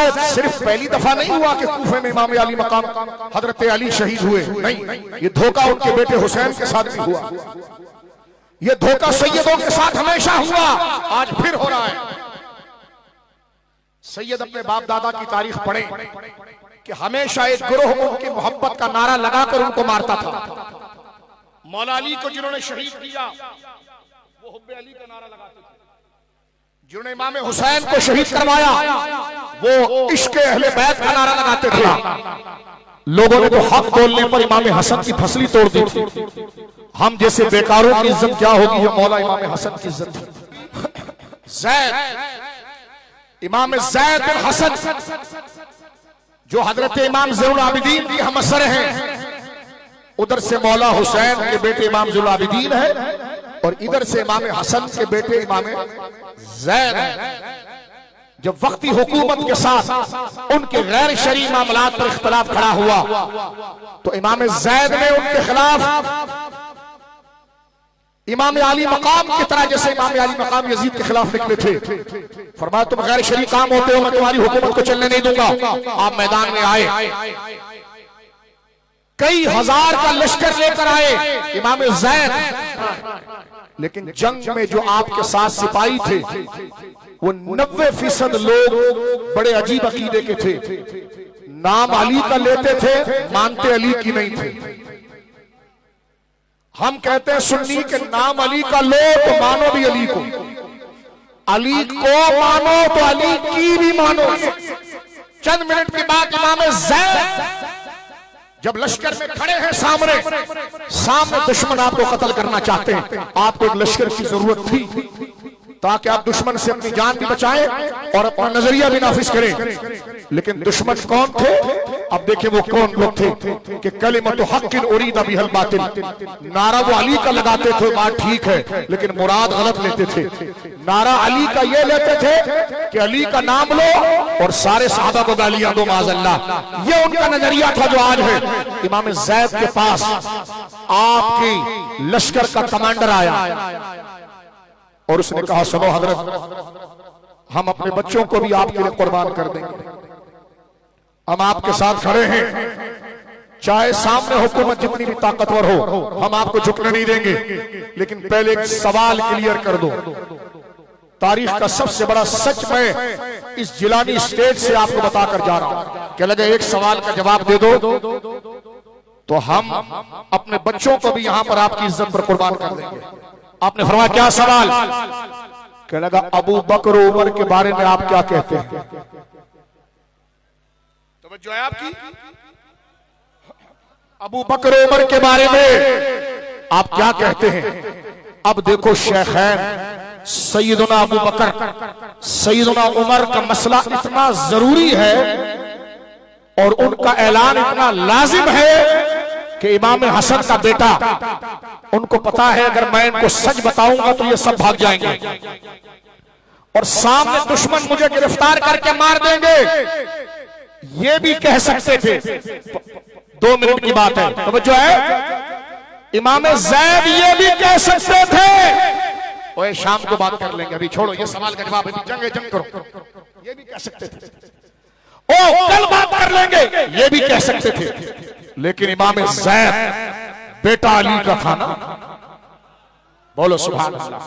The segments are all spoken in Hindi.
जैद सिर्फ पहली दफा नहीं हुआ कि कूफे में इमाम अली मकाम हजरत अली शहीद हुए, नहीं, ये धोखा उनके बेटे हुसैन के साथ भी हुआ, ये धोखा सैयदों के साथ हमेशा हुआ, आज फिर हो रहा है। सैयद अपने बाप दादा की तारीख पढ़े कि हमेशा एक गिरोह उनकी मोहब्बत का नारा लगाकर उनको मारता था। मौला अली को जिन्होंने शहीद किया वो हुब्बे अली का नारा लगाते थे, जिन्होंने इमाम हुसैन को शहीद करवाया वो इश्क़ अहले बैत का नारा लगाते थे। लोगों ने तो हक बोलने पर इमाम हसन की फसली तोड़ दी थी। हम जैसे बेकारों की इज्जत क्या होगी, ये मौला इमाम हसन की इज्जत थी। ज़ैद, इमाम ज़ैद बिन हसन जो हजरत इमाम ज़ैनुल आबिदीन की हमअसर हैं, उधर से मौला हुसैन के बेटे इमाम ज़ैनुल आबिदीन है और इधर से इमाम हसन के बेटे इमाम ज़ैद है। जब वक्ती हुकूमत के साथ उनके गैर शरई मामलात पर इख्तलाफ खड़ा हुआ तो इमाम ज़ैद ने उनके खिलाफ इमाम अली मकाम की तरह, जैसे इमाम अली मकाम यजीद के खिलाफ निकले थे, फरमाया तुम गैर शरई काम होते हो, मैं तुम्हारी हुकूमत को चलने नहीं दूंगा। आप मैदान में आए, कई हजार का लश्कर लेकर आए इमाम ज़ैद, लेकिन जंग में जो आपके साथ सिपाही थे वो 90% लोग बड़े अजीब अकीदे के थे, नाम अली का लेते थे, मानते अली की नहीं थे। हम कहते हैं सुन्नी के नाम अली का लो तो मानो भी अली को, अली को मानो तो अली की भी मानो। चंद मिनट के बाद इमाम ज़ैद जब लश्कर में खड़े हैं, सामने दुश्मन आपको कत्ल करना चाहते हैं, आपको एक लश्कर की जरूरत थी ताकि आप दुश्मन से अपनी जान भी बचाएं और अपना नजरिया भी नाफिज करें। लेकिन दुश्मन कौन थे? अब देखिए वो कौन लोग थे कि कलिमतु हक़्क़िन उरीदा बिहल बातिल, नारा वो अली का लगाते थे, बात ठीक है, लेकिन मुराद गलत लेते थे। नारा अली का ये लेते थे कि अली का नाम लो और सारे सहाबा को गालियां दो माज़अल्लाह, ये उनका नजरिया था जो आज है। इमाम ज़ैद के पास आपकी लश्कर का कमांडर आया और उसने कहा सुनो हजरत, हम अपने बच्चों को भी आपके लिए कुर्बान कर देंगे, हम आपके साथ खड़े हैं, चाहे सामने हुकूमत जितनी भी ताकतवर हो, हम आपको झुकने नहीं देंगे, लेकिन पहले एक सवाल क्लियर कर दो। तारीख का सबसे बड़ा सच मैं इस जिलानी स्टेज से आपको बताकर जा रहा हूं। क्या लगे एक सवाल का जवाब दे दो तो हम अपने बच्चों को भी यहां पर आपकी इज्जत पर कुर्बान कर देंगे। आपने फरमाया क्या सवाल? क्या लगा अबू बकर उमर के बारे में आप क्या कहते हैं? तो जो है आपकी अबू बकर उमर के बारे में आप क्या कहते हैं? अब देखो शेखैन सैयदना अबू बकर सैयदना उमर का मसला इतना जरूरी है और उनका ऐलान इतना लाजिम है कि इमाम हसन का बेटा, उनको पता है अगर मैं इनको सच बताऊंगा तो ये सब भाग जाएंगे और सामने दुश्मन मुझे गिरफ्तार करके मार देंगे, ये भी कह सकते थे। 2 मिनट की बात है तो जो है इमाम ज़ैद ये भी कह सकते थे, ओए शाम को बात कर लेंगे, अभी छोड़ो ये सवाल का जवाब, जंग करो, ये भी कह सकते थे। ओ कल बात कर लेंगे, ये भी कह सकते थे। लेकिन इमाम ज़ैद बेटा अली का था ना, बोलो सुभान अल्लाह।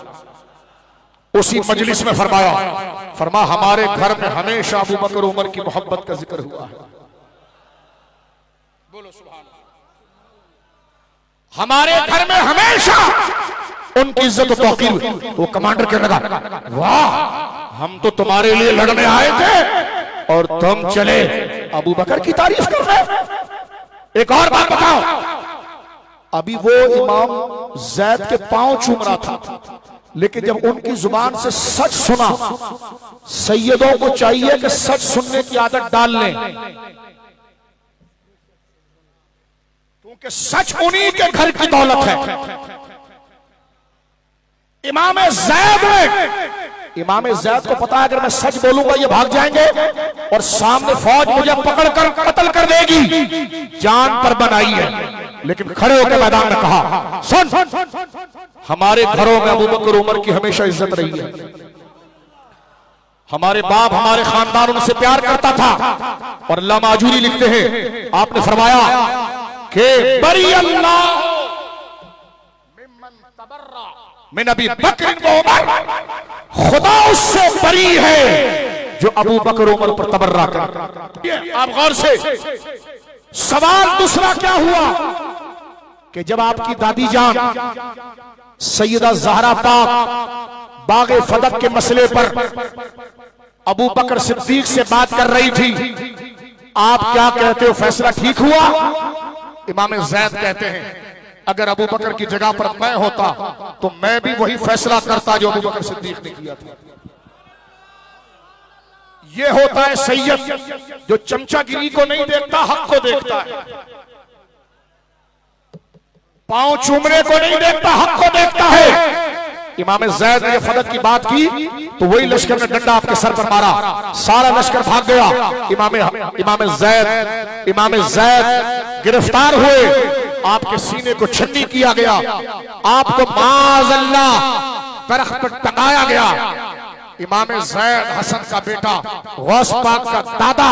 उसी मजलिस में फरमा हमारे घर में हमेशा अबू बकर उमर की मोहब्बत का जिक्र हुआ है, बोलो सुभान अल्लाह। हमारे घर में हमेशा उनकी इज्जत तौकीर हुई। वो कमांडर कहने लगा वाह हम तो तुम्हारे लिए लड़ने आए थे और तुम चले अबू बकर की तारीफ कर रहे। एक और बात बताओ, अभी वो इमाम ज़ैद के पांव चूम रहा था, लेकिन जब उनकी जुबान से सच सुना, सैयदों को चाहिए कि सच सुनने की आदत डाल लें, क्योंकि सच उन्हीं के घर की दौलत है। इमाम ज़ैद को पता है अगर मैं सच बोलूंगा ये भाग जाएंगे और सामने फौज मुझे पकड़कर कत्ल कर देगी, जान पर बनाई है। लेकिन खड़े होकर मैदान में कहा सुन, हमारे घरों में अबू बकर उमर की हमेशा इज्जत रही है, हमारे बाप हमारे खानदान उनसे प्यार करता था। और अल्लाह माजूरी लिखते हैं, आपने फरमाया कि बरी अल्लाह में नबी बकर व उमर, खुदा उससे बरी है जो अबू बकर उमर पर तबर्रा कर। आप गौर से, सवाल दूसरा क्या हुआ कि जब आपकी दादी जान सैयदा ज़हरा पाक बागे फदक के मसले पर अबू बकर सिद्दीक से बात कर रही थी, आप क्या कहते हो, फैसला ठीक हुआ? इमाम ज़ैद कहते हैं अगर अबू बकर की जगह पर मैं होता तो मैं भी वही फैसला करता जो अबू बकर सिद्दीक ने किया था। ये होता है सैयद जो चमचागिरी को नहीं देखता, हक को देखता है, पांव चूमने को नहीं देखता, हक को देखता है। इमाम ज़ैद ने फदक की बात की तो वही लश्कर ने डंडा आपके सर पर मारा, सारा लश्कर भाग गया। इमाम ज़ैद गिरफ्तार हुए, आपके सीने को छन्नी किया गया, आपको माज़अल्लाह तरख पर टंगाया गया। इमाम ज़ैद हसन का बेटा, गौस पाक का दादा,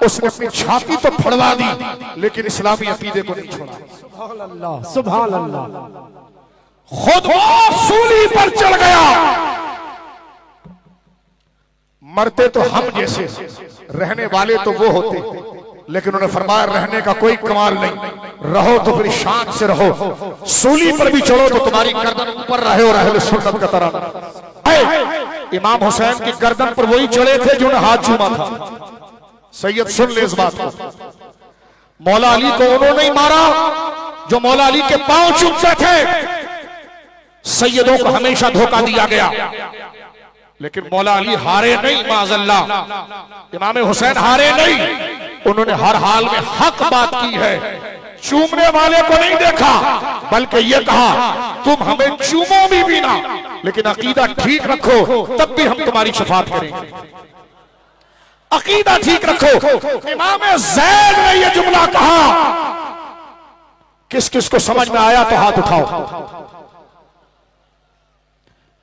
उसने अपनी छाती तो फड़वा दी लेकिन इस्लामी अकीदे को नहीं छोड़ा। सुभान अल्लाह, सुभान अल्लाह। खुद वो सूली पर चढ़ गया। मरते तो हम जैसे, रहने वाले तो वो होते, लेकिन उन्होंने फरमाया रहने का कोई कमाल नहीं, रहो तो फिर शान से रहो, सूली पर भी चढ़ो तो तुम्हारी गर्दन ऊपर रहे और अहले सुन्नत का तरह। इमाम हुसैन की गर्दन पर वही चढ़े थे जिन्होंने हाथ चूमा था। सैयद सुन ले इस बात को, मौला अली को उन्होंने ही मारा जो मौला अली के पांव चूमते थे। सैयदों को हमेशा धोखा दिया गया, लेकिन मौला अली हारे नहीं, माज़अल्लाह। इमाम हुसैन हारे नहीं, उन्होंने हर हाल में हक बात की है। चूमने वाले को नहीं देखा, बल्कि ये कहा तुम हमें चूमो भी ना, लेकिन अकीदा ठीक रखो, तब भी हम तुम्हारी शफाअत करेंगे। अकीदा ठीक रखो। इमाम ज़ैद ने यह जुमला कहा, किस किस को समझ में आया तो हाथ उठाओ।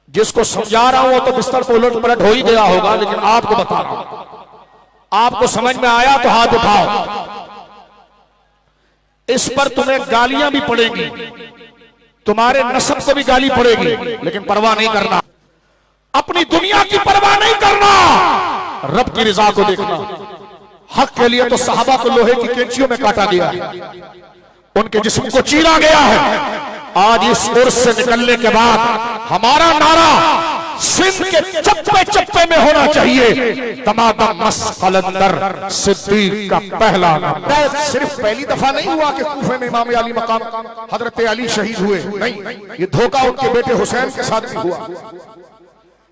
जिसको समझा रहा हूं तो बिस्तर पर उलट पलट हो ही गया होगा, लेकिन आपको बता रहा हूं, आपको समझ में आया तो हाथ उठाओ। इस पर तुम्हें गालियां भी पड़ेगी, तुम्हारे नस्ब को भी गाली पड़ेगी, लेकिन परवाह नहीं करना, अपनी दुनिया की परवाह नहीं करना, रब की रिजा को देखना। हक के लिए तो सहाबा को लोहे की कैंचियों में काटा गया है, उनके जिस्म को चीरा गया है। आज इस उर्स से निकलने के बाद हमारा नारा सिंध के चप्पे चप्पे में होना चाहिए, तमाम कलंदर सिद्दीक का पहला नाम। सिर्फ पहली दफा नहीं हुआ कि कूफे में इमाम अली मकाम हजरत अली शहीद हुए, नहीं, ये धोखा उनके बेटे हुसैन के साथ भी हुआ,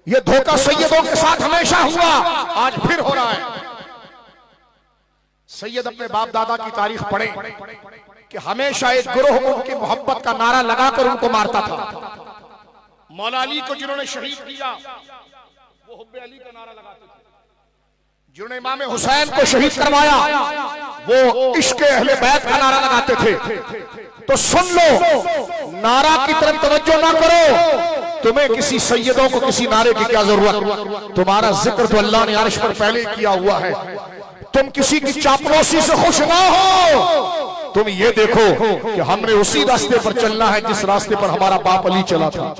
ये धोखा सैयदों के साथ हमेशा हुआ, आज फिर हो रहा है। सैयद अपने बाप दादा की तारीख पढ़े कि हमेशा एक गिरोह उनकी मोहब्बत का नारा लगाकर उनको मारता था। मौला अली को जिन्होंने शहीद किया वो हुब्बे अली का नारा लगाते थे, जिन्होंने इमाम हुसैन को शहीद करवाया वो इश्क़े अहले बैत का नारा लगाते थे। तो सुन लो, नारा की तरफ तवज्जो ना करो, तुम्हें किसी सैयदों को किसी नारे की क्या जरूरत, तुम्हारा जिक्र तो अल्लाह ने अर्श पर पहले किया हुआ है। तुम किसी की चापलूसी से खुश ना हो, तुम ये देखो कि हमने उसी रास्ते पर चलना है जिस रास्ते पर हमारा बाप अली चला था।